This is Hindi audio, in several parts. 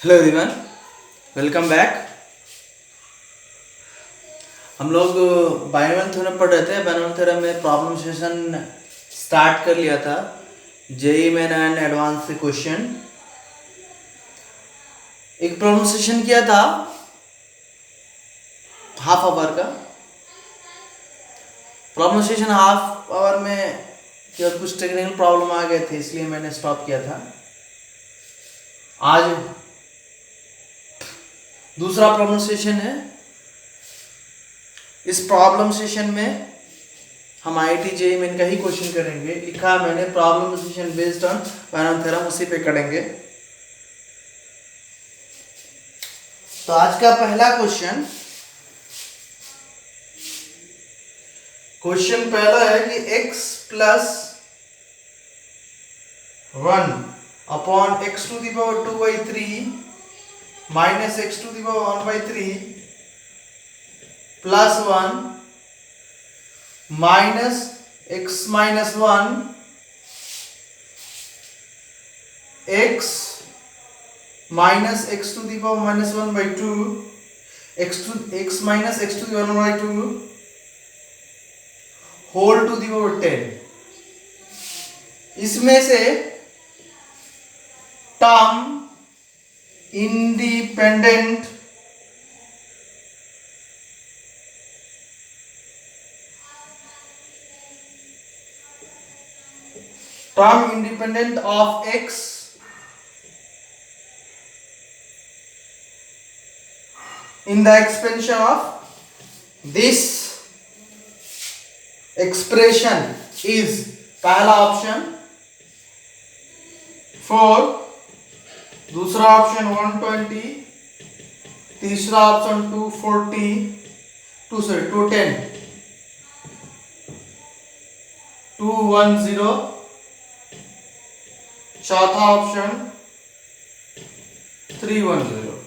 Hello everyone, welcome back. हम लोग बाइनोमियल थ्योरम पढ़ रहे थे। बाइनोमियल थ्योरम में प्रॉब्लम सेशन स्टार्ट कर लिया था। जेई मेन एंड एडवांस से क्वेश्चन एक प्रॉब्लम सेशन किया था हाफ आवर का। प्रॉब्लम सेशन हाफ आवर में कुछ टेक्निकल प्रॉब्लम आ गए थे, इसलिए मैंने स्टॉप किया था। आज दूसरा प्रॉब्लम सेशन है। इस प्रॉब्लम सेशन में हम आईआईटी जेईई मेन का ही क्वेश्चन करेंगे। लिखा मैंने problem session based on binomial theorem, उसी पे करेंगे। तो आज का पहला क्वेश्चन पहला है कि x plus 1 upon x to the power 2/3 minus x to the power 1/3 plus 1 minus x minus 1 x minus x to the power minus 1/2 x minus x to the power 1/2 whole to the power 10। इसमें से term independent of x in the expansion of this expression is पहला ऑप्शन 4, दूसरा ऑप्शन 120, तीसरा ऑप्शन 210, चौथा ऑप्शन 310।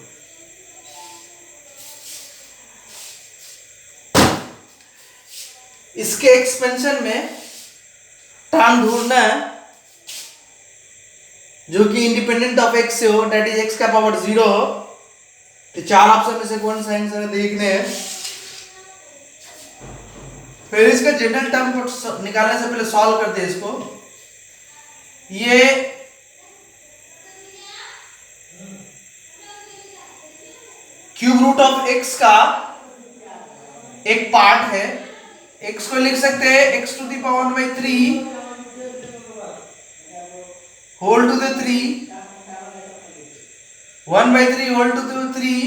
इसके एक्सपेंशन में टर्म ढूंढना है जो कि इंडिपेंडेंट ऑफ एक्स से हो, डेट इज एक्स का पावर 0 हो। तो चार ऑप्शन में से कौन सा आंसर देखने हैं। फिर इसका जनरल टर्म को निकालने से पहले सॉल्व करते हैं इसको। ये क्यूब रूट ऑफ एक्स का एक पार्ट है। x को लिख सकते हैं x to the power 1/3 whole to the 3, 1/3 whole to the 3,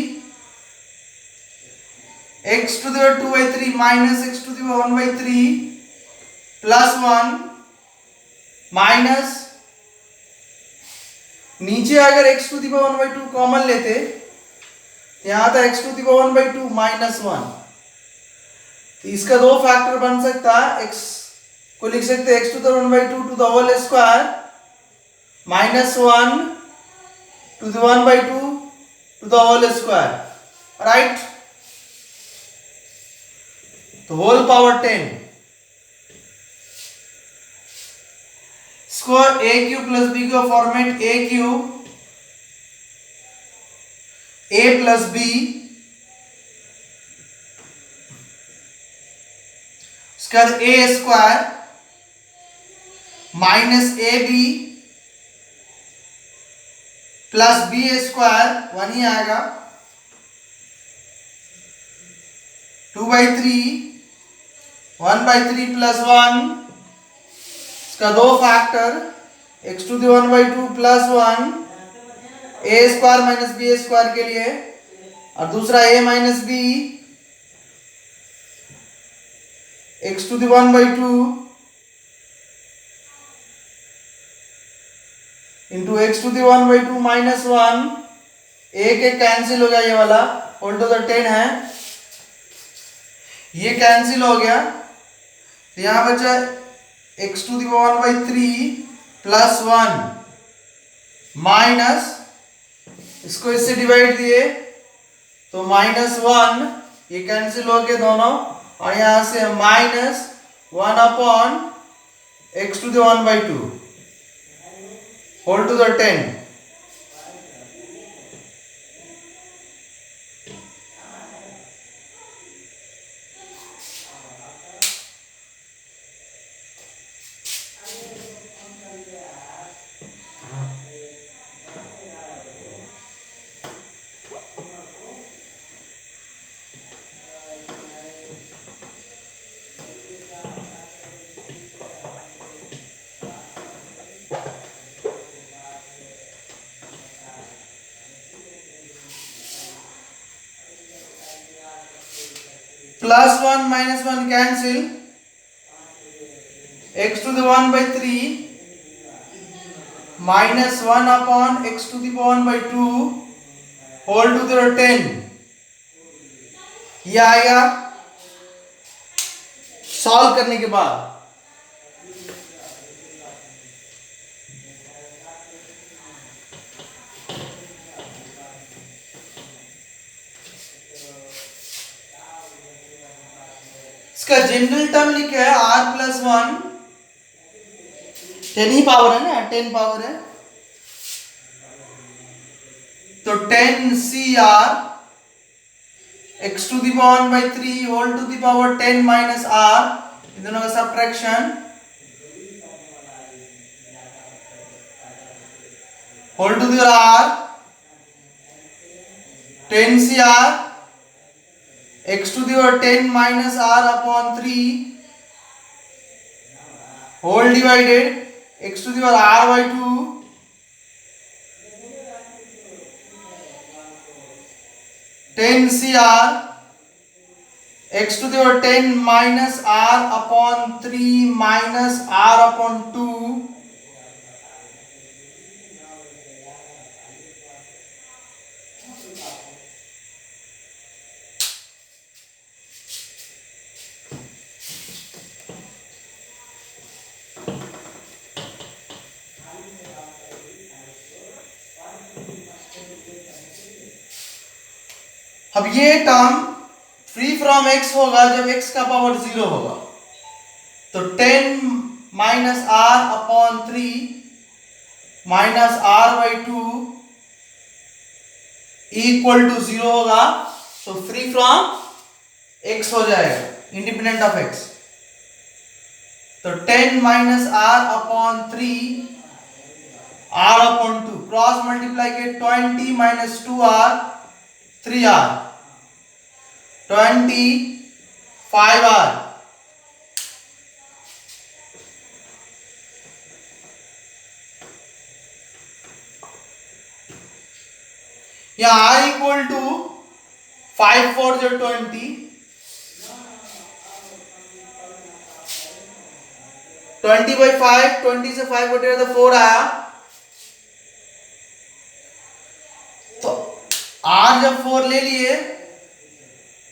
x to the 2/3 minus x to the 1/3 plus 1 minus, नीचे अगर x टू द 1/2 कॉमन लेते यहां था x टू द 1/2 माइनस 1। तो इसका दो फैक्टर बन सकता है। x को लिख सकते हैं x to the 1/2 to the whole square minus 1 to the 1/2 to the whole square, right. तो होल पावर 10। इसको a क्यूब प्लस b का format a cube a plus b, उसके बाद A square minus A B plus B square 1 ही आएगा, 2/3 1/3 प्लस 1, इसका दो factor x to the 1/2 plus 1 A square minus B square के लिए, और दूसरा a minus b x to the 1/2 into x to the 1/2 minus 1, एक कैंसिल हो गया, ये वाला होल टू द 10 है, ये कैंसिल हो गया। तो यहां बचा x to the 1/3 plus 1 minus, इसको इससे डिवाइड दिए तो माइनस 1, ये कैंसिल हो गए दोनों, और यहां से minus 1 upon x to the 1/2 whole to the 10। Plus 1 minus 1 cancel, x to the 1 by 3 minus 1 upon x to the 1 by 2 whole to the 10, ये आएगा सॉल्व करने के बाद। इसका जनरल टर्म लिखा है r प्लस 1, 10 ही पावर है ना, 10 पावर है, तो 10 CR x to the power 1 by 3 whole to the power 10 minus r, इन दोनों का subtraction, whole to the r 10 CR x to the power 10 minus r upon 3 whole divided x to the power r by 2 10 CR x to the power 10 minus r upon 3 minus r upon 2 अब ये टर्म फ्री फ्रॉम x होगा जब x का पावर 0 होगा, तो 10 minus r upon 3 minus r by 2 equal to 0 होगा, तो फ्री फ्रॉम x हो जाएगा, इंडिपेंडेंट ऑफ x। तो 10 minus r upon 3 r upon 2 cross multiply के 20 माइनस 2r 3r 25r, यहाँ r इक्वल टू 5 4 जो 20, 20 by 5, 20 से 5 कटेगा तो 4 आया, तो r जब 4 ले लिए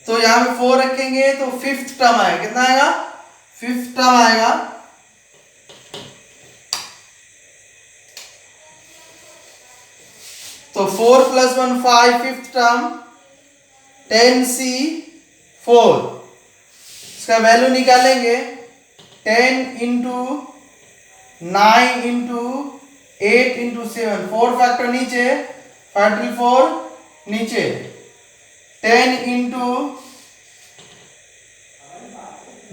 तो यहां पे 4 रखेंगे तो फिफ्थ टर्म आएगा, कितना आएगा, फिफ्थ टर्म आएगा, तो 4 प्लस 1 5 फिफ्थ टर्म 10C4, इसका वैल्यू निकालेंगे 10 इंटू 9 इंटू 8 इंटू 7, 4 फैक्टर नीचे, फैक्टर 4 नीचे, 10 into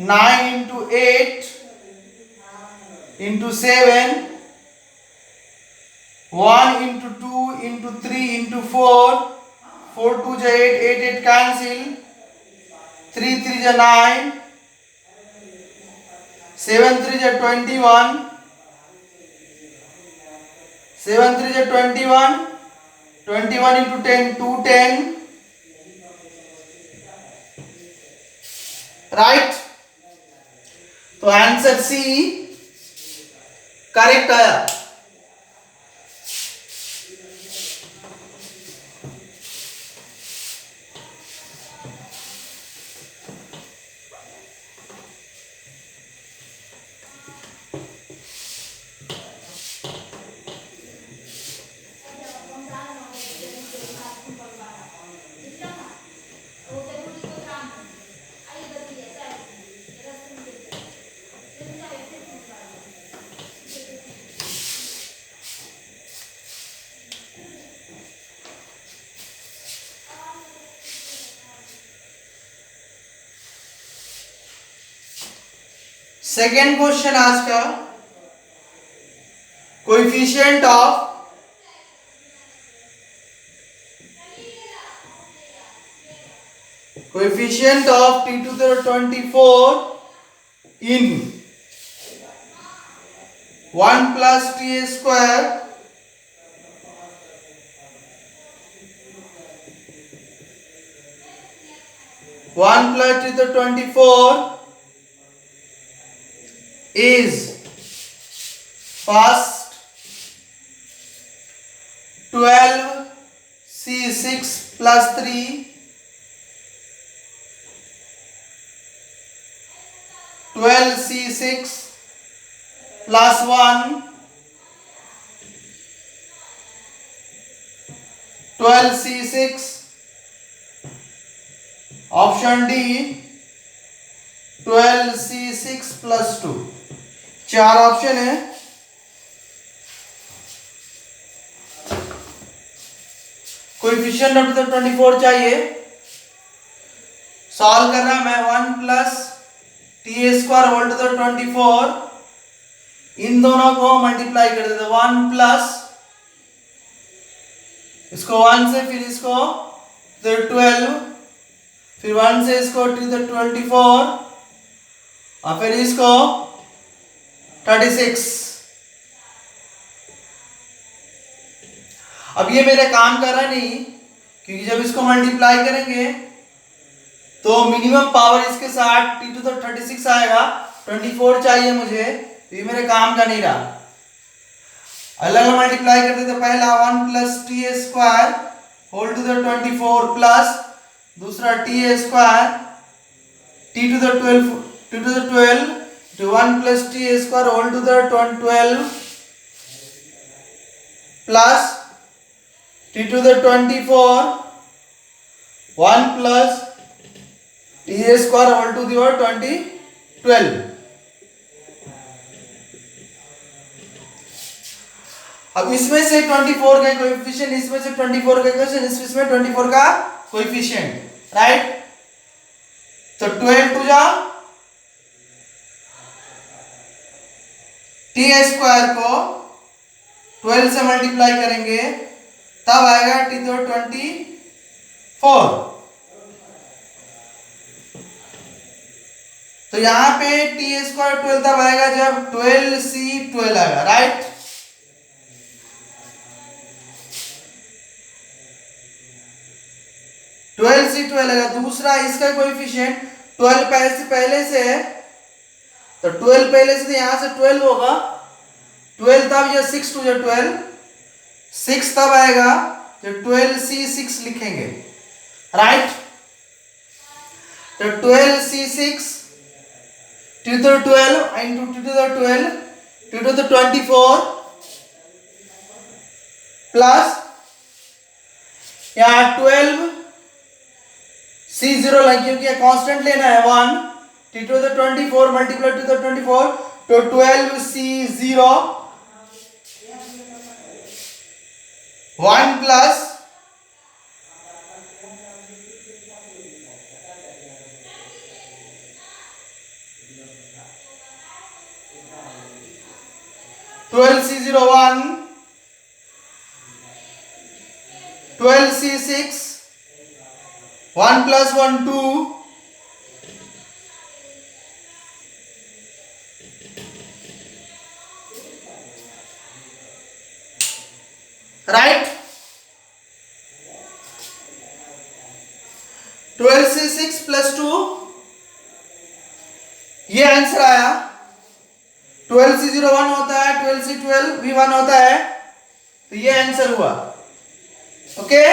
9 into 8 into 7, 1 into 2 into 3 into 4, 4 2 जा 8, 8 8 कैंसिल, 3 3 जा 9, 7 3 जा 21, 7 3 जा 21, 21 इंटू 10 210, राइट। तो आंसर सी करेक्ट आया। सेकेंड क्वेश्चन आज का, coefficient of t to the 24 in 1 plus t square one plus to the 24 is first 12 c6 plus 3 12 c6 plus 1 12 c6 option D 12 c6 plus 2 चार ऑप्शन है। कोएफिशिएंट ऑफ द 24 चाहिए, सॉल्व कर रहा मैं 1 plus T square whole to the 24, इन दोनों को मल्टीप्लाई कर देते 1 प्लस इसको 1 से फिर इसको 12 फिर 1 से इसको टू द 24 और फिर इसको 36। अब ये मेरे काम कर रहा नहीं, क्योंकि जब इसको मल्टीप्लाई करेंगे तो मिनिमम पावर इसके साथ टी टू द 36 आएगा, 24 चाहिए मुझे, तो ये मेरे काम का नहीं रहा। अलग अलग मल्टीप्लाई करते तो पहला 1 plus T square whole to the 24 plus दूसरा T square T to the 12 to 1 plus t square whole to the 12 plus t to the 24 1 plus t square whole to the 12। अब इसमें से 24 का कोएफिशिएंट, इसमें से 24 का कोएफिशिएंट, इसमें 24 का कोएफिशिएंट, राइट। तो 12 टू जा टी स्क्वायर को 12 से मल्टीप्लाई करेंगे तब आएगा टी तो 24। तो यहां पे टी स्क्वायर 12 तब आएगा जब 12 सी 12 आएगा, राइट। ट्वेल्व सी 12 आएगा। दूसरा इसका कोएफिशिएंट 12 पहले से है, तो 12 पहले से, तो यहां से 12 होगा, 12 तब ये 6 टू 12 6 तब आएगा जब 12 सी 6 लिखेंगे, राइट। तो 12 C 6 to the 12 into to the 12 to the 24 plus यहाँ 12 सी 0 लगे क्योंकि कांस्टेंट लेना है 1 t to the 24 multiply to the 24 तो 12 C 0 1 plus twelve C 0 1 12 C 6 1 plus 1 2 right. 12 से 6 प्लस 2 ये आंसर आया। 12 से 0 1 होता है, 12 से 12 भी 1 होता है, तो ये आंसर हुआ। Okay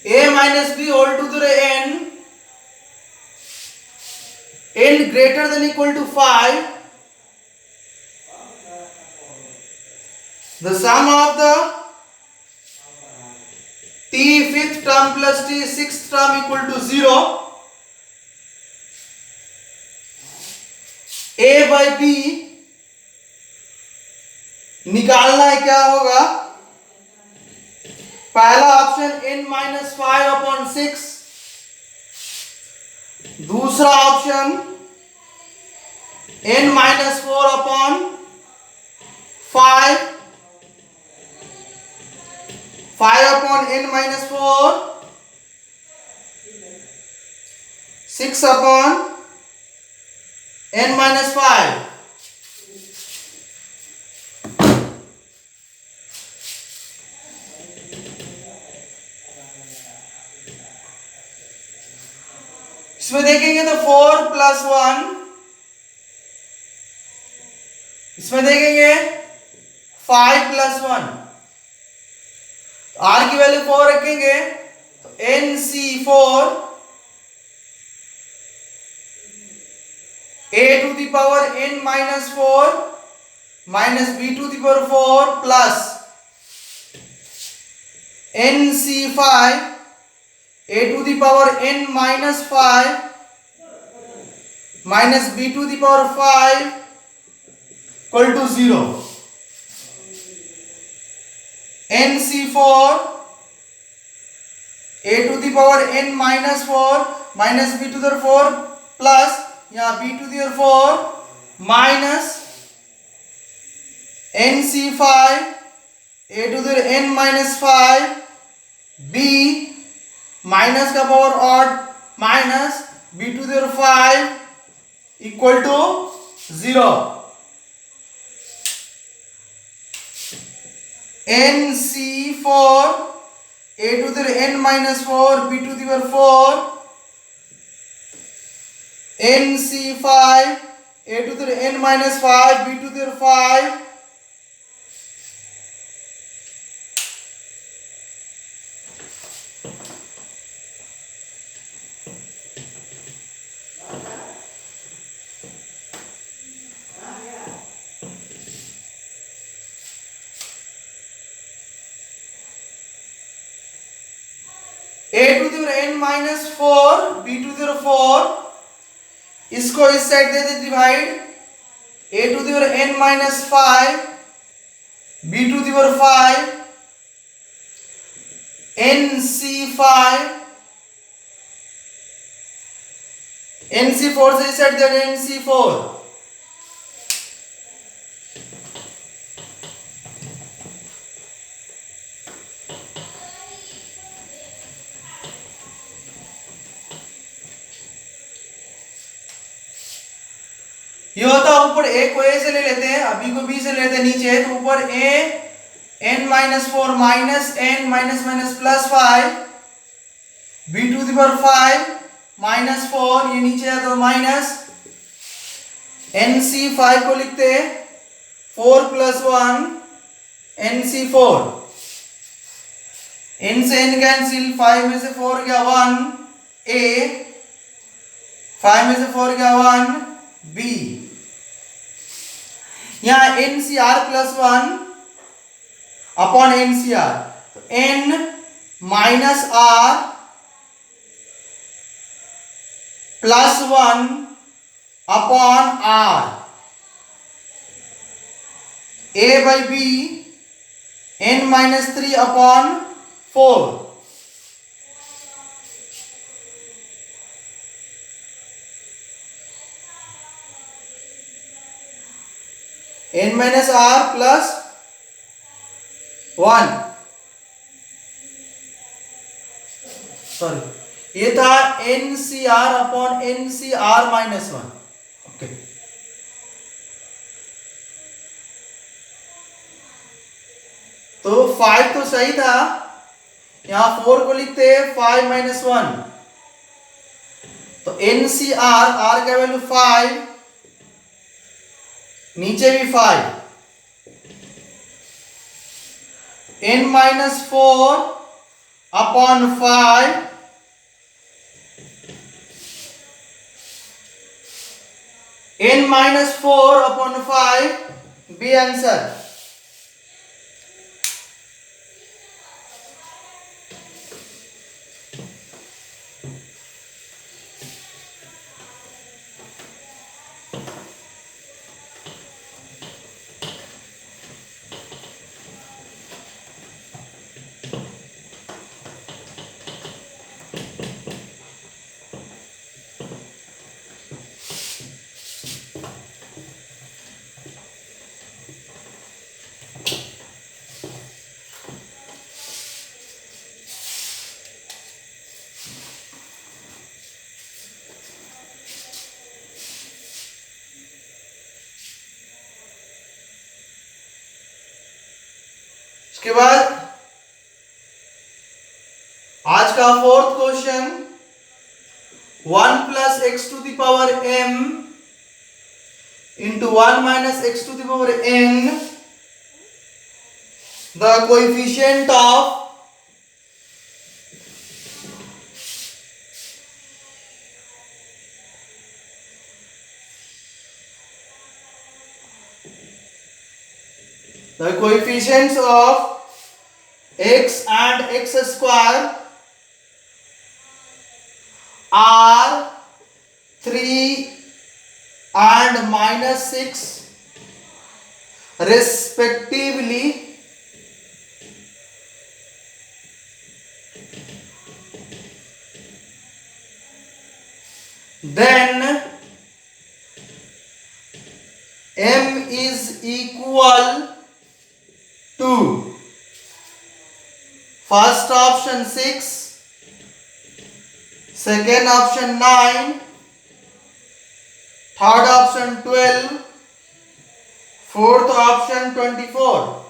a minus b whole to the n greater than equal to 5, the sum of the t fifth term plus t sixth term equal to 0, a by b निकालना है, क्या होगा? पहला ऑप्शन n माइनस 5/6, दूसरा option n minus 4/5, 5/n minus 4, 6/n minus 5. इसमें देखेंगे तो 4 प्लस 1, इसमें देखेंगे 5 प्लस 1, r की वैल्यू 4 रखेंगे तो NC4 a to the power n minus 4 minus b to the power 4 plus NC5 a to the power n minus 5 minus b to the power 5 equal to 0. NC4 a to the power n minus 4 minus b to the power 4 plus यहाँ b to the power 4 minus NC5 a to the n minus 5 b minus का power odd minus b to the power 5 equal to 0. NC4 a to the n minus 4 b to the power 4, NC5 a to the n minus 5 b to the power 5, a to the n minus 4 b to the 4, इसको इस side they they divide, a to the n minus 5 b to the 5 NC5 NC4 से इस साइड दे NC4 ये होता है ऊपर a को a से ले लेते हैं, अभी को b से लेते हैं, नीचे है तो ऊपर a n minus 4 minus n minus minus plus 5 b to the power 5 minus 4, ये नीचे है तो माइनस NC5 को लिखते हैं 4 plus 1 NC4, n से n कैंसिल, 5 में से 4 गया 1 a, 5 में से 4 गया 1 b, यहाँ NCR प्लस 1 अपॉन NCR, तो n minus r plus 1 upon r, a by b n minus 3 upon 4, n minus r plus 1, sorry ये था NCR upon NCR minus 1. Okay, तो 5 तो सही था, यहां 4 को लिखते हैं 5 माइनस 1, तो NCR r का वैल्यू 5, नीचे भी 5, n minus 4 upon 5 n minus 4 upon 5 B answer. उसके बाद आज का fourth question, 1 plus x to the power m into 1 minus x to the power n, the coefficient of coefficients of x and x square are 3 and -6 respectively, then m is equal to first option 6, second option 9, third option 12, fourth option 24.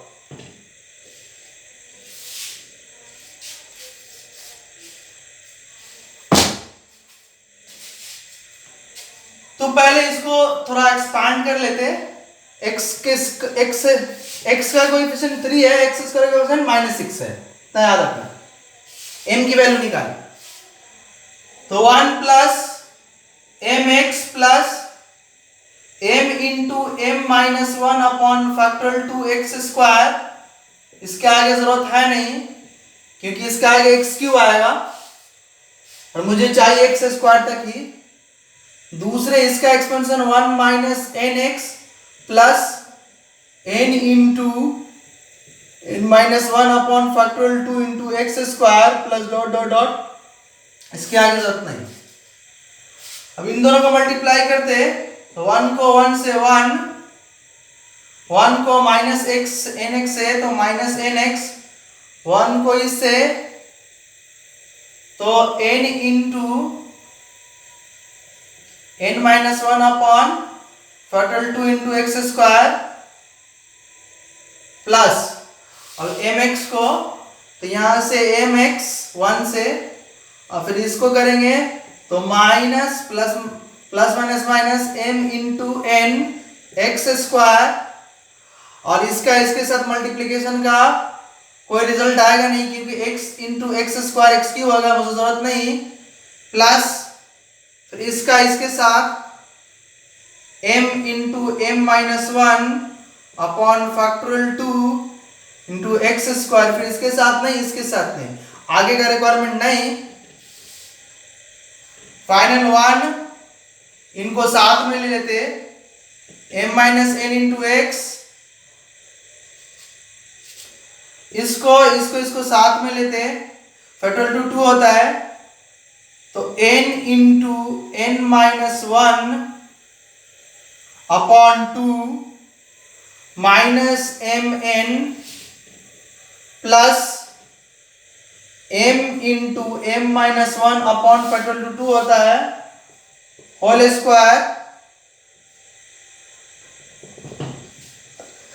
तो पहले इसको थोड़ा एक्सपांड कर लेते हैं। x का कोएफिशिएंट 3 है, x का कोएफिशिएंट -6 है, तो याद रखना m की वैल्यू निकालें। तो 1 plus mx plus m into m minus 1 upon factorial 2x square, इसके आगे जरूरत है नहीं क्योंकि इसके आगे x क्यूब आएगा और मुझे चाहिए x स्क्वायर तक ही। दूसरे इसका expansion 1 minus n x plus n into n minus 1 upon factorial 2 into x square plus dot dot dot, इसके आगे जरूरत नहीं। अब इन दोनों को मल्टीप्लाई करते हैं तो 1 को 1 से 1, 1 को माइनस एक्स एन एक्स है तो माइनस एन एक्स, 1 को इससे तो n into n minus 1 upon factorial 2 into x square plus, अब mx को तो यहां से mx 1 से और फिर इसको करेंगे तो minus plus plus minus minus m into n x square, और इसका इसके साथ मल्टीप्लिकेशन का कोई रिजल्ट आएगा नहीं क्योंकि x into x square x cube होगा, मुझे जरूरत नहीं, प्लस फिर इसका इसके साथ m into m minus 1 upon factorial 2 into x square, फिर इसके साथ नहीं इसके साथ नहीं, आगे का रिक्वायरमेंट नहीं। फाइनल 1 इनको साथ में ले लेते, m minus n into x, इसको साथ में लेते, फैक्टोरियल 2 होता है तो n into n minus 1 upon 2 minus m n plus m into m minus 1 upon factorial 2 होता है होल स्क्वायर।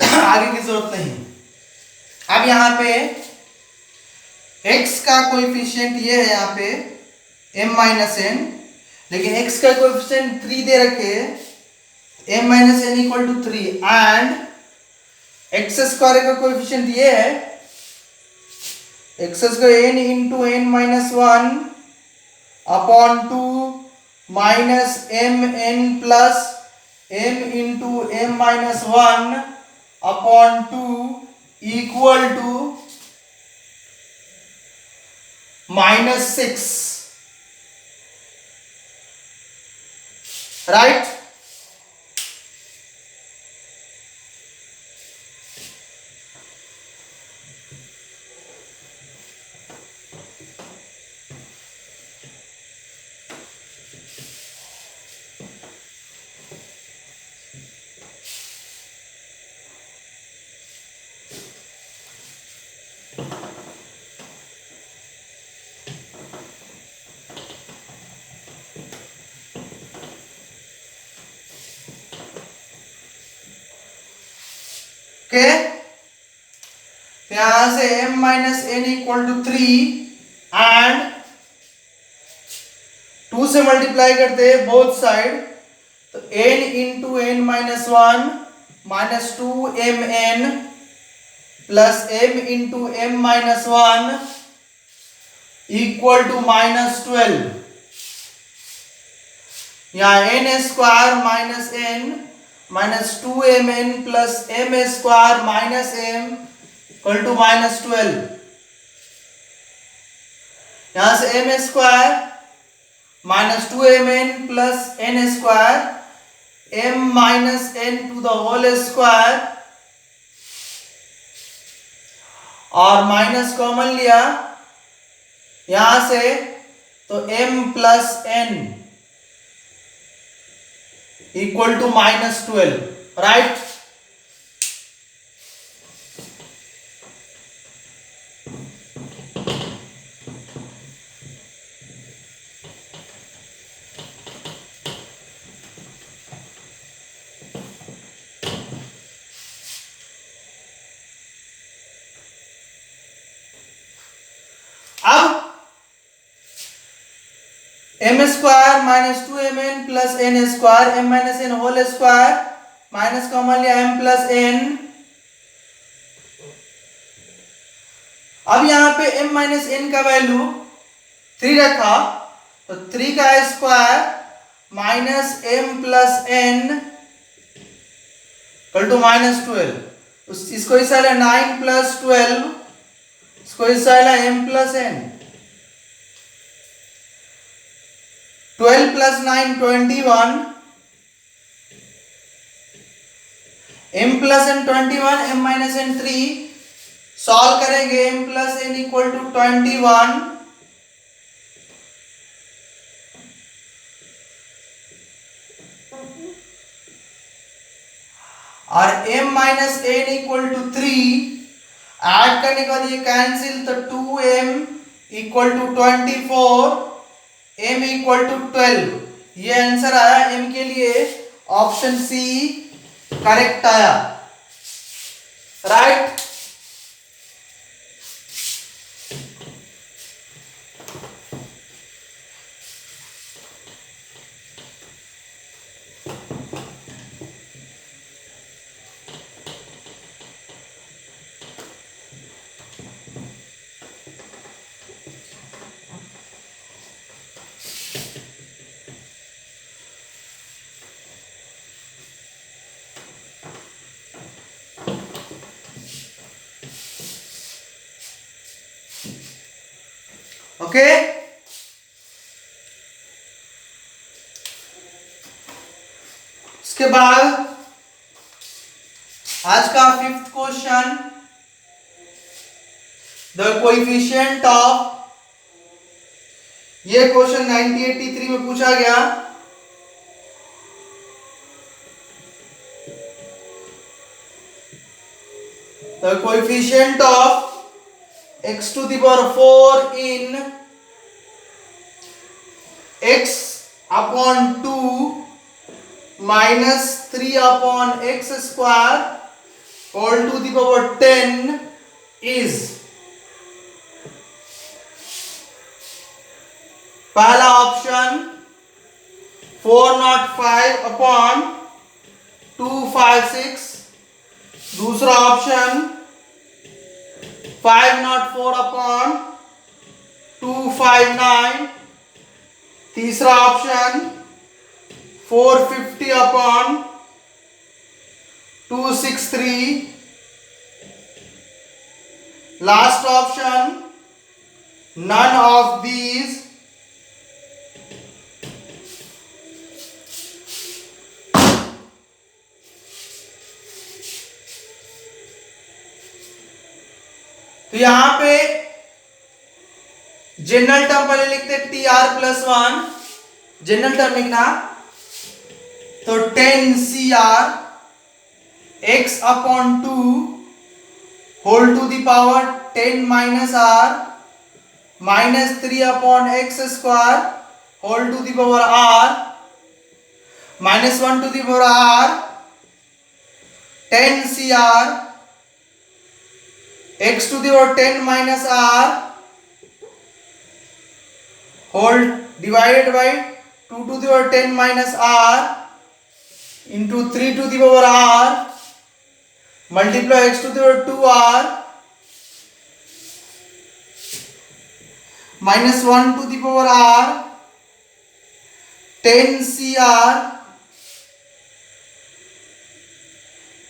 आगे की जरूरत नहीं। अब यहां पे x का कोएफिशिएंट ये है यहाँ पे m माइनस n, लेकिन x का कोएफिशिएंट 3 दे रखे m minus n equal to 3 and x square का कोएफिशिएंट ये है x square n into n minus 1 upon 2 minus m n plus m into m minus 1 upon 2 equal to -6, right. Okay, यहां से m minus n equal to 3 and 2 से मल्टीप्लाई करते हैं बोथ साइड, तो n into N minus 1 minus 2 m n plus m into m minus 1 equal to minus 12। यहाँ n square minus n minus 2 m n plus m square minus m equal to minus 12। यहां से m square minus 2 m n plus n square m minus n to the whole square और माइनस कॉमन लिया यहां से, तो m plus n equal to minus 12, right. अब M square minus 2 m n plus n square m minus n whole square minus common लिया एम प्लस एन। अब यहां पे m माइनस एन का वैल्यू 3 रखा, तो 3 का स्क्वायर minus m plus n equal to minus 12। इसको इस 9 प्लस 12, इसको इस m plus n, 12 plus 9 21, m plus n 21, m minus n 3, solve करेंगे m plus n equal to 21 और m minus n equal to 3, add करने के बाद ये कैंसिल, तो 2m equal to 24, m equal to 12। ये आंसर आया m के लिए, ऑप्शन सी करेक्ट आया, राइट। ओके, उसके बाद आज का 5th question, the coefficient of, ये क्वेश्चन 1983 में पूछा गया। The coefficient of x to the power 4 in x upon 2 minus 3 upon x square all to the power 10 is, पहला ऑप्शन 405 upon 256, दूसरा ऑप्शन 504 upon 259, तीसरा option 450 upon 263, last option none of these। तो यहां पे जनरल टर्म पहले लिखते T r plus 1, general term लिखना, तो 10 C r x upon 2 whole to the power 10 minus r minus 3 upon x square whole to the power r minus 1 to the power r 10 C r x to the power 10 minus r whole divided by 2 to the power 10 minus r into 3 to the power r multiply x to the power 2r minus 1 to the power r 10 cr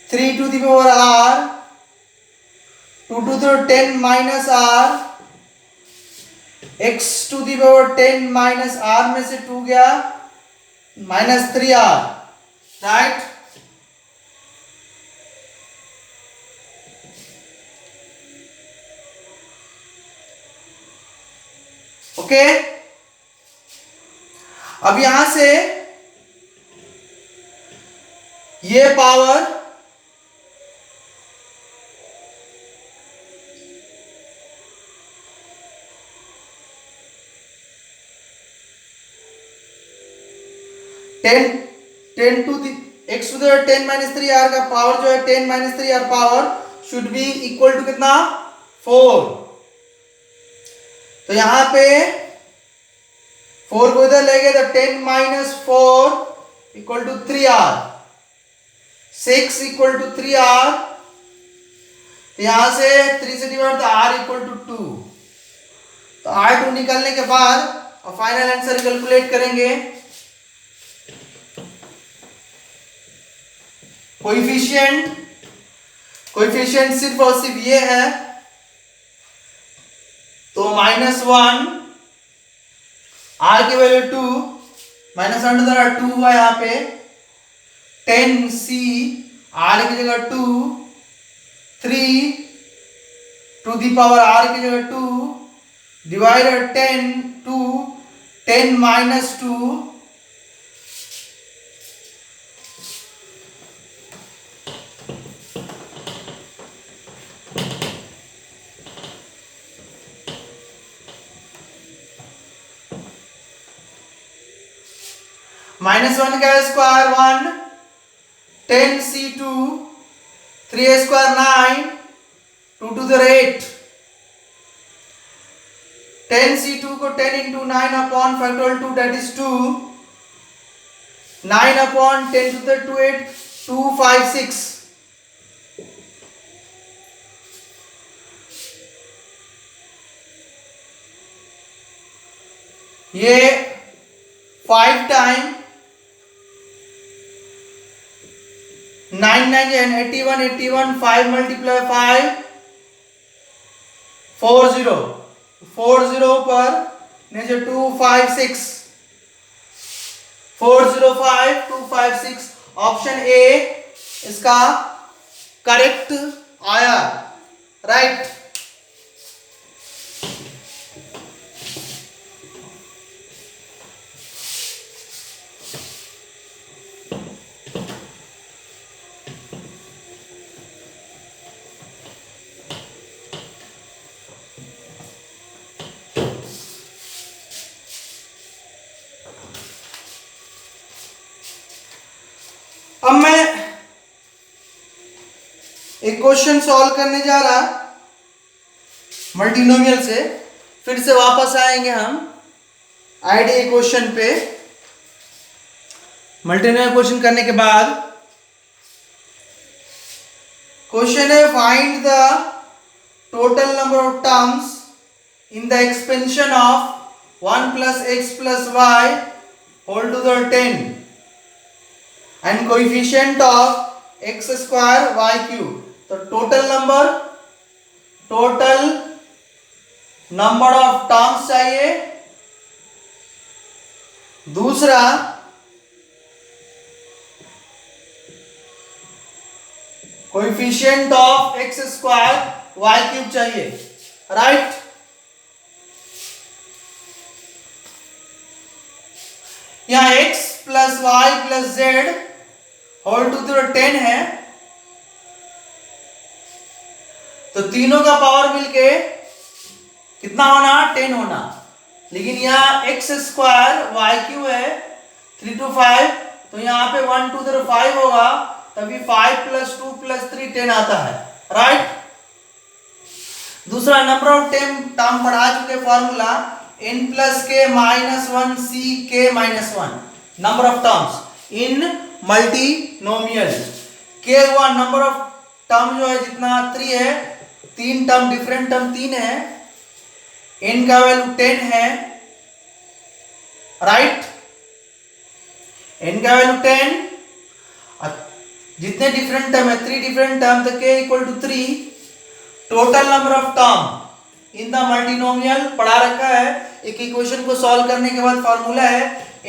3 to the power r 2 to the power 10 minus r x to the power 10 minus r में से 2 गया minus 3r राइट। ओके अब यहां से ये power ten to the x to the 10 minus 3r का पावर जो है 10 minus 3r power should be equal to कितना 4। तो यहां पे 4 को इधर ले गए तो 10 minus 4 equal to 3r 6 equal to 3r। तो यहां से 3 से डिवाइड तो r इक्वल टू 2। तो r2 निकालने के बाद और फाइनल आंसर कैलकुलेट करेंगे। कोएफिशिएंट सिर्फ और सिर्फ ये है तो -1 r की वैल्यू 2 -2 हुआ यहाँ पे 10c r की जगह 2 3 टू दी पावर r की जगह 2 डिवाइडेड 10 2 10 माइनस 2 -1 का square 1 10c2 3 square 9 2 to the 8 10c2 को 10 into 9 upon factorial 2 that is 2 9 upon 10 to the 2 8 2 5 6 ये 5 टाइम 9 9 81 81 5 multiply 5 40 40 पर नीचे 2 5 6 405 2 5 6 ऑप्शन ए इसका करेक्ट आया राइट। अब मैं एक क्वेश्चन सॉल्व करने जा रहा मल्टीनोमियल से, फिर से वापस आएंगे हम आईडीए क्वेश्चन पे। मल्टीनोमियल क्वेश्चन करने के बाद क्वेश्चन है find the total number of terms in the expansion of 1 plus x plus y whole to the 10 and coefficient of x square y cube। तो टोटल नंबर ऑफ टर्म्स चाहिए। दूसरा coefficient of x square y cube चाहिए राइट। यहां x plus y plus z whole to the 10 है तो तीनों का पावर मिलके कितना होना 10 होना। लेकिन यहाँ x स्क्वायर y क्यू है 3 to 5 तो यहाँ पे 1 to the 5 होगा तभी 5 plus 2 plus 3 10 आता है राइट। दूसरा नंबर ऑफ टर्म पढ़ा चुके फॉर्मूला n प्लस के माइनस वन सी के minus one, number of terms in multinomial. के हुआ नंबर ऑफ टर्म जो है जितना 3 है, तीन टर्म डिफरेंट टर्म 3 है, n का वैल्यू 10 है, राइट, n का वैल्यू 10, जितने डिफरेंट टर्म है 3 डिफरेंट टर्म तो k equal to 3, total number of term in the multinomial पढ़ा रखा है। एक इक्वेशन को सॉल्व करने के बाद फॉर्मूला है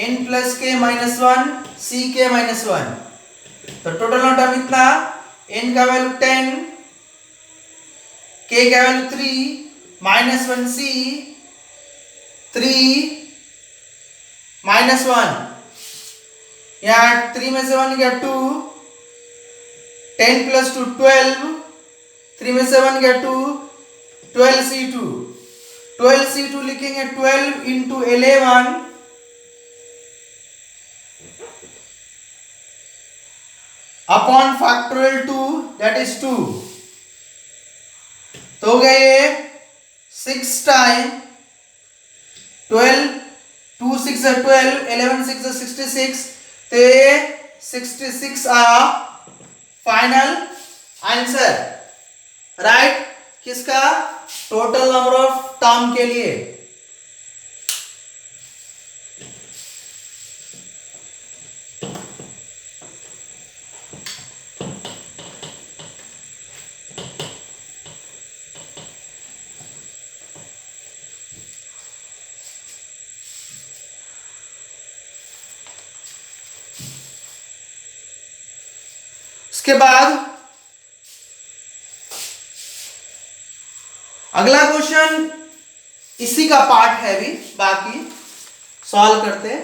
n प्लस के माइनस वन सी के माइनस वन, तो टोटल टर्म इतना, n का वैल्यू 10, k का वैल्यू 3, माइनस वन सी 3 माइनस वन, यहाँ 3 में से 1 गया 2, 10 प्लस 2 12, 3 में से 1 गया 2, 12c2, 12c2 लिखेंगे 12 into 11 upon factorial 2 that is 2, तो हो गया ये 6 टाइम 12, 2 6 है 12, 11 6 है 66, तो ये 66 आया फाइनल आंसर, राइट, किसका, टोटल नंबर ऑफ टर्म के लिए। उसके बाद अगला क्वेश्चन इसी का पार्ट है भी, बाकी सॉल्व करते,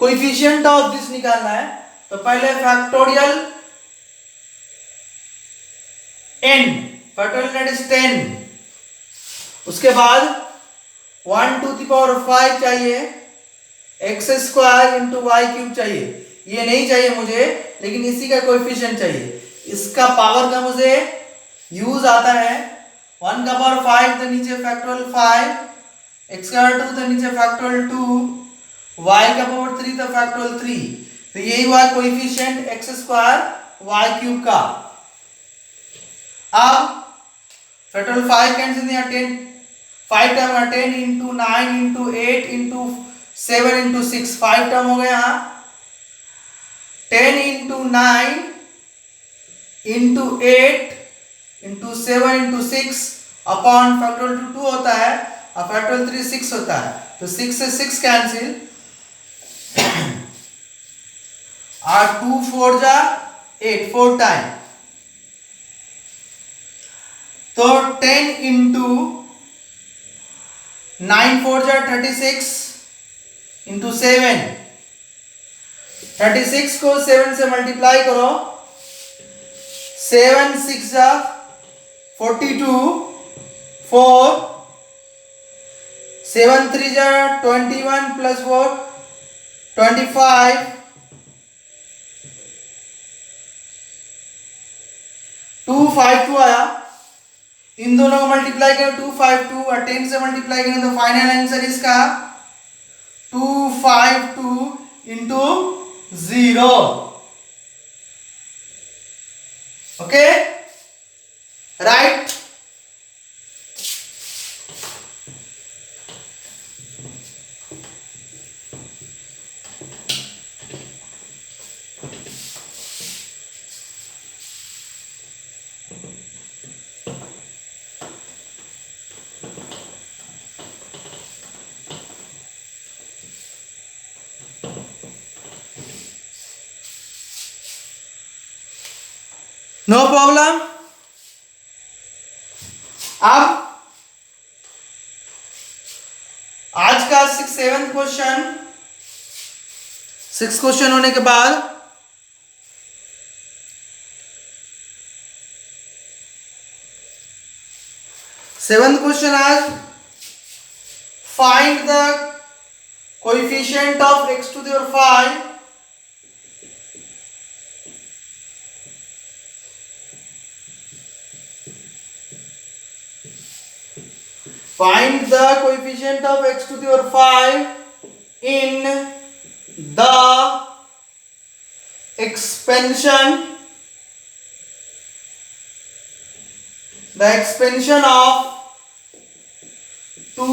कोएफिशिएंट ऑफ दिस निकालना है, तो पहले factorial n, factorial that is 10, उसके बाद 1 टू द पावर 5 चाहिए, x square into y cube चाहिए, ये नहीं चाहिए मुझे, लेकिन इसी का कोएफिशिएंट चाहिए, इसका पावर का मुझे यूज आता है, 1 का पावर 5 तो नीचे फैक्टोरियल 5, एक्स का पावर 2 तो नीचे फैक्टोरियल 2, वाई का पावर 3 तो फैक्टोरियल 3, तो यही हुआ coefficient x square y cube का। अब फैक्टोरियल 5 कैंसिल, यहाँ 10 5 टर्म है, 10 into 9 into 8 into 7 into 6, 5 term हो गया यहाँ, 10 into 9 into 8 into 7 into 6 upon factorial 2 होता है और फैक्टोरियल 3 6 होता है, तो 6 से 6 कैंसिल और 2 4 जा 8, 4 टाइम, तो 10 इंटू 9 4 जा 36 इंटू 7, 36 को 7 से मल्टीप्लाई करो, 7 6 जा 42, 4 7 3 जा 21 प्लस 4 25, 252 आया, इन दोनों को मल्टीप्लाई करें 252 और 10 से मल्टीप्लाई करें तो फाइनल आंसर इसका 252 into 0, okay, right. No problem. अब आज का 7th क्वेश्चन, 6 क्वेश्चन होने के बाद 7th क्वेश्चन आज, find the coefficient of x to the power 5 . find the coefficient of x to the power 5 in the expansion of 2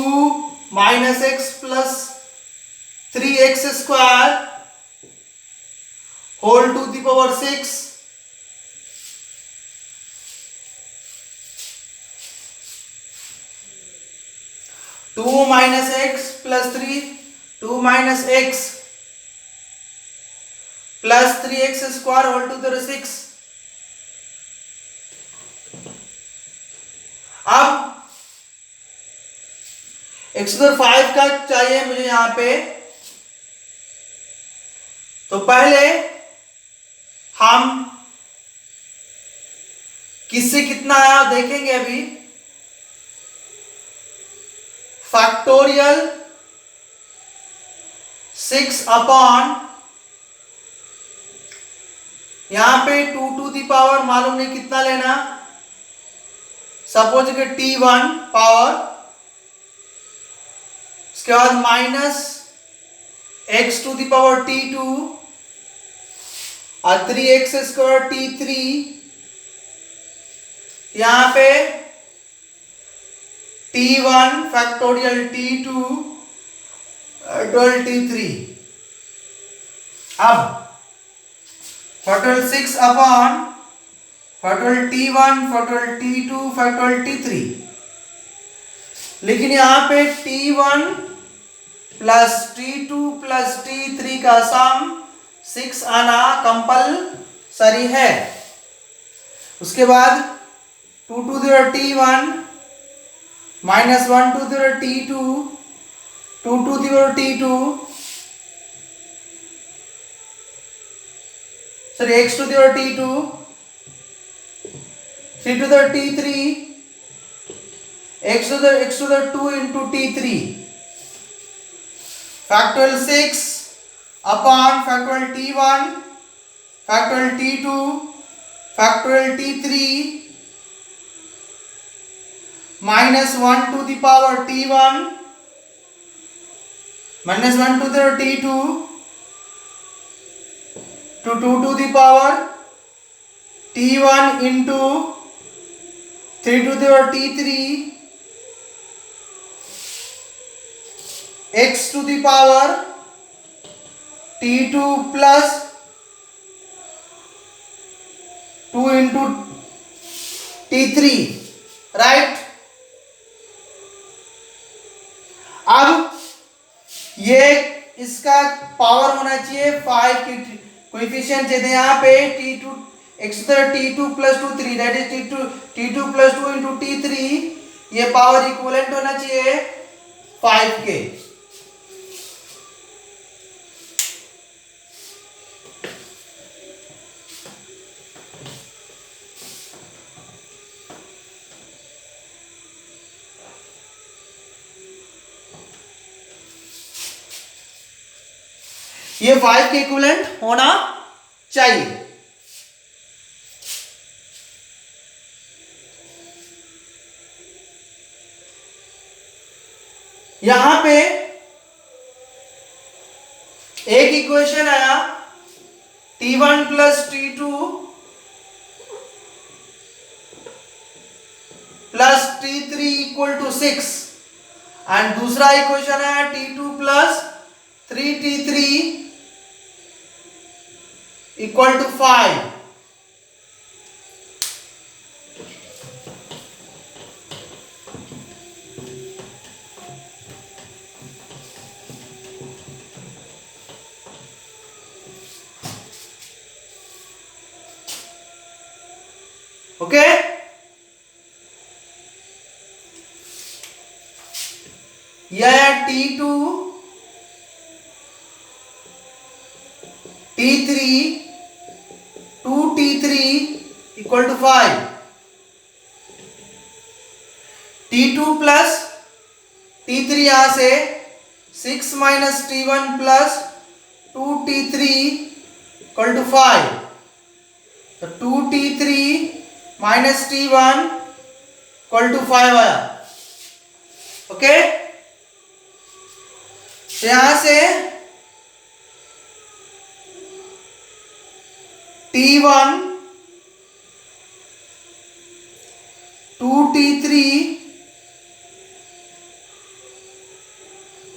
minus x plus 3x square whole to the power 6 2 minus x plus 2 minus x plus 3x square whole to the 6। अब x to the 5 का चाहिए मुझे यहां पे, तो पहले हम किससे कितना आया देखेंगे अभी। फैक्टोरियल 6 अपॉन यहां पे 2 टू दी पावर मालूम नहीं कितना लेना, सपोज कि t1 पावर, उसके बाद minus x to the power t2 और 3x स्क्वायर t3, यहां पे t1 factorial t2 factorial t3। अब factorial 6 upon factorial t1 factorial t2 factorial t3, लेकिन यहां पे t1 plus t2 plus t3 का सम 6 आना कंपलसरी है। उसके बाद 2 to the t1 minus 1 to the t2 2 to the t2 sorry x to the t2 3 to the t3 x to the 2 into t3 factorial 6 upon factorial t1 factorial t2 factorial t3 minus 1 to the power t1 minus 1 to the t2 to 2 to the power t1 into 3 to the power t3 x to the power t2 plus 2 into t3, right. अब ये इसका पावर होना चाहिए 5 की कोएफिशिएंट दे दें यहाँ पे t2 x t2 plus 2 3 that is t2 plus 2 into t3, ये पावर इक्विवेलेंट होना चाहिए 5 के। ये 5 के इक्विवेलेंट होना चाहिए। यहां पे एक इक्वेशन आया t1 plus t2 plus t3 equal to 6 and दूसरा इक्वेशन आया t2 plus 3t3 equal to 5। Okay, यह t2 t3 2t3 equal to 5, t2 plus t3 यहां से 6 minus t1 plus 2t3 equal to 5, तो 2t3 minus t1 equal to 5 आया। ओके, तो यहां से T1 2T3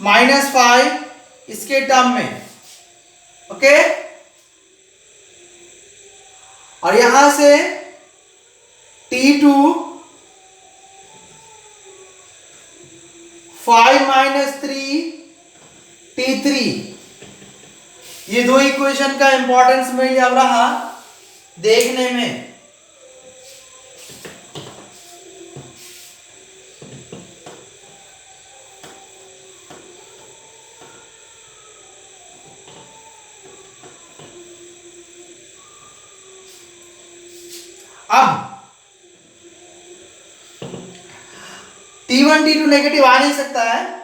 -5 इसके टर्म में, ओके, और यहां से T2 5 - 3 T3, ये दो इक्वेशन का इंपॉर्टेंस मिल जा रहा देखने में। अब T1 T2 नेगेटिव आ नहीं सकता है,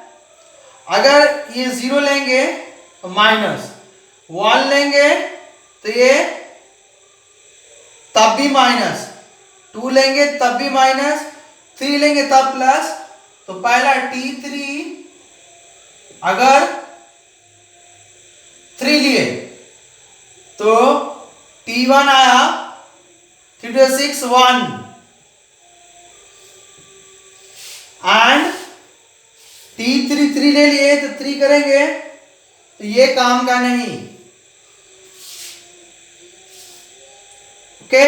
अगर ये 0 लेंगे तो माइनस, 1 लेंगे तो ये तब भी माइनस, 2 लेंगे तब भी माइनस, 3 लेंगे तब प्लस। तो पहला T3 अगर 3 लिए तो T1 आया 3 to 6 1 एंड T3 3 ले लिए तो 3 करेंगे तो ये काम का नहीं, ओके।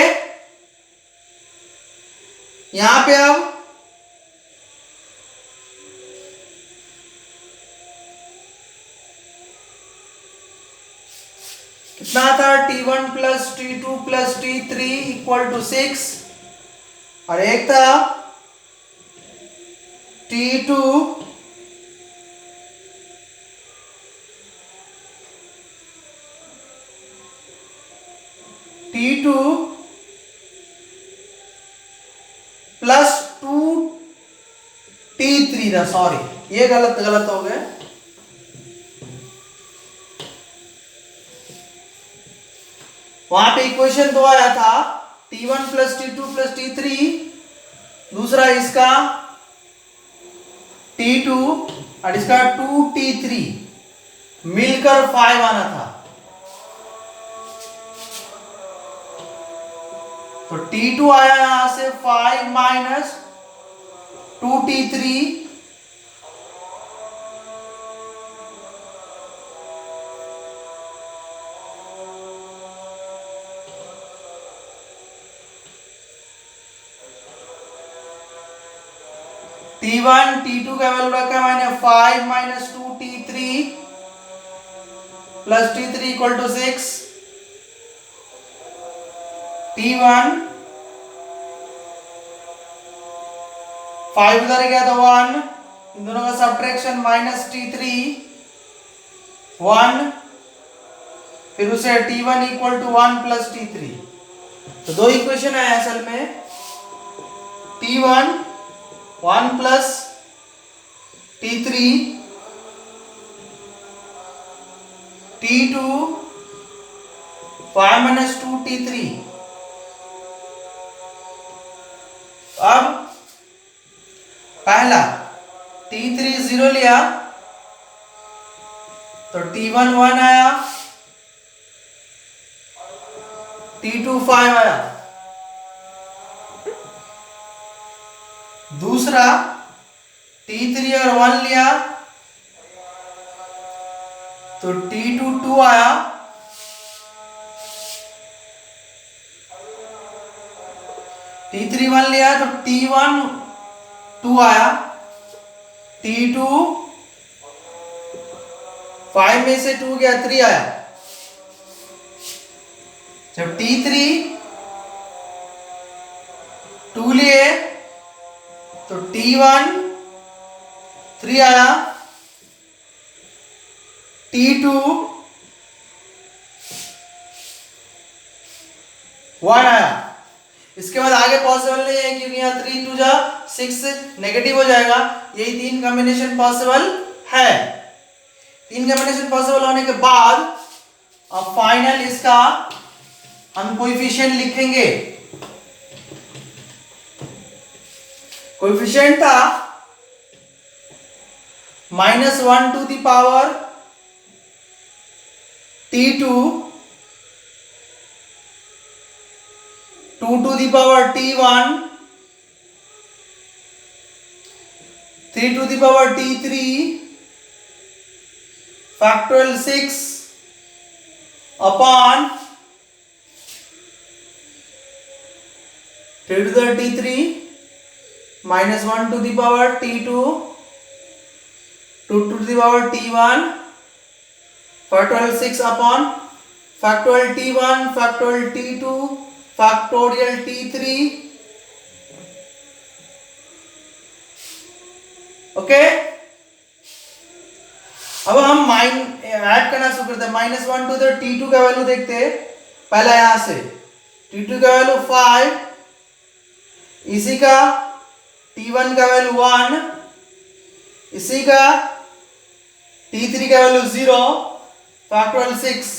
यहां पे अब कितना था, T1 + T2 + T3 = 6, और एक था T2 + 2T3 था, सॉरी ये गलत हो गया। वहां पे इक्वेशन 2 आया था T1 + T2 + T3, दूसरा इसका T2 और इसका 2T3 मिलकर 5 आना था। तो T2 आया यहां से 5 - 2T3 T1 T2 का वैल्यू रखा मैंने 5 - 2T3 + T3 = 6, T1 5 उधर गया तो 1, इन दोनों का सब्ट्रैक्शन -T3 1, फिर उसे T1 = 1 + T3। तो दो इक्वेशन है असल में, T1 1 + T3, T2 5 - 2T3। अब पहला T3 0 लिया तो T1 1 आया, T2 5 आया। दूसरा T3 और 1 लिया तो T2 2 आया, T3 1 लिया तो T1 2 आया, T2 5 में से 2 गया 3 आया। जब T3 2 लिए तो T1 3 आया, T2 1 आया। इसके बाद आगे पॉसिबल नहीं है क्योंकि यहाँ 3 2 जा 6 नेगेटिव हो जाएगा। यही 3 कॉम्बिनेशन पॉसिबल है। 3 कॉम्बिनेशन पॉसिबल होने के बाद अब फाइनल इसका हम कोएफिशिएंट लिखेंगे। कोएफिशिएंट था minus 1 to the power t2, 2 to the power t1, 3 to the power t3, factorial 6 upon 3 to the t3 minus 1 to the power t2, 2 to the power t1, factorial 6 upon factorial t1, factorial t2, factorial t3. Okay, अब हम ऐड करना शुरू करते हैं। माइनस 1 टू द t2 का वैल्यू देखते हैं पहला यहां से। t2 का वैल्यू 5, इसी का t1 का वैल्यू 1, इसी का t3 का वैल्यू 0, फैक्टोरियल 6,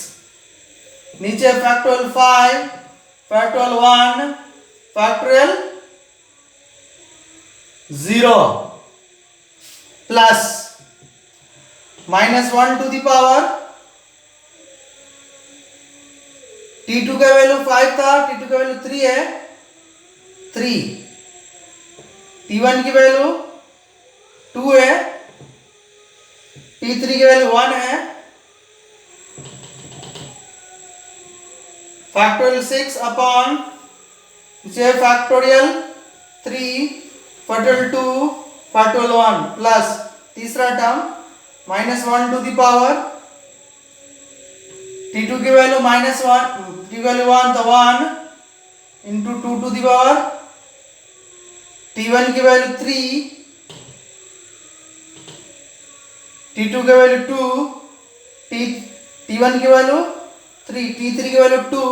नीचे factorial 5, factorial 1, factorial 0 plus minus 1 to the power t2 का वैल्यू 5 था, t2 का वैल्यू 3 है, 3, t1 की वैल्यू 2 है, t3 की वैल्यू 1 है, factorial 6 upon factorial 3, factorial 2, factorial 1 plus तीसरा term minus 1 to the power t2 की वैल्यू माइनस 1, की वैल्यू 1 तो 1 into 2 to the power t1 की वैल्यू 3, t2 की वैल्यू 2, t1 की वैल्यू 3, t3 की value 2,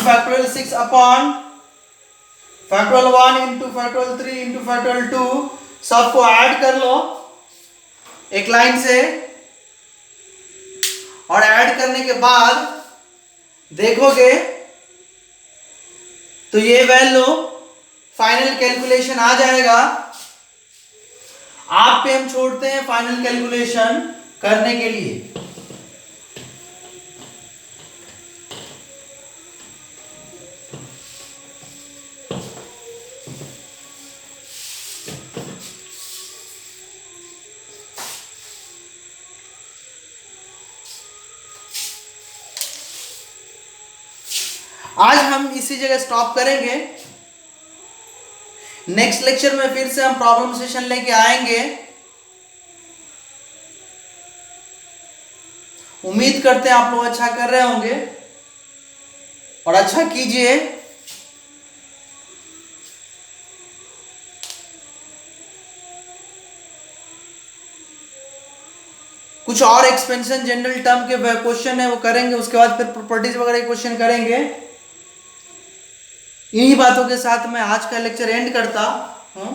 factorial 6 upon factorial 1 into factorial 3 into factorial 2, सबको ऐड कर लो एक लाइन से, और ऐड करने के बाद देखोगे तो ये वैल्यू फाइनल कैलकुलेशन आ जाएगा। आप पे हम छोड़ते हैं फाइनल कैलकुलेशन करने के लिए। आज हम इसी जगह स्टॉप करेंगे। नेक्स्ट लेक्चर में फिर से हम प्रॉब्लम सेशन लेके आएंगे। उम्मीद करते हैं आप लोग अच्छा कर रहे होंगे और अच्छा कीजिए। कुछ और एक्सपेंशन जनरल टर्म के क्वेश्चन है वो करेंगे, उसके बाद फिर प्रॉपर्टीज वगैरह के क्वेश्चन करेंगे। इन्हीं बातों के साथ मैं आज का लेक्चर एंड करता हूं।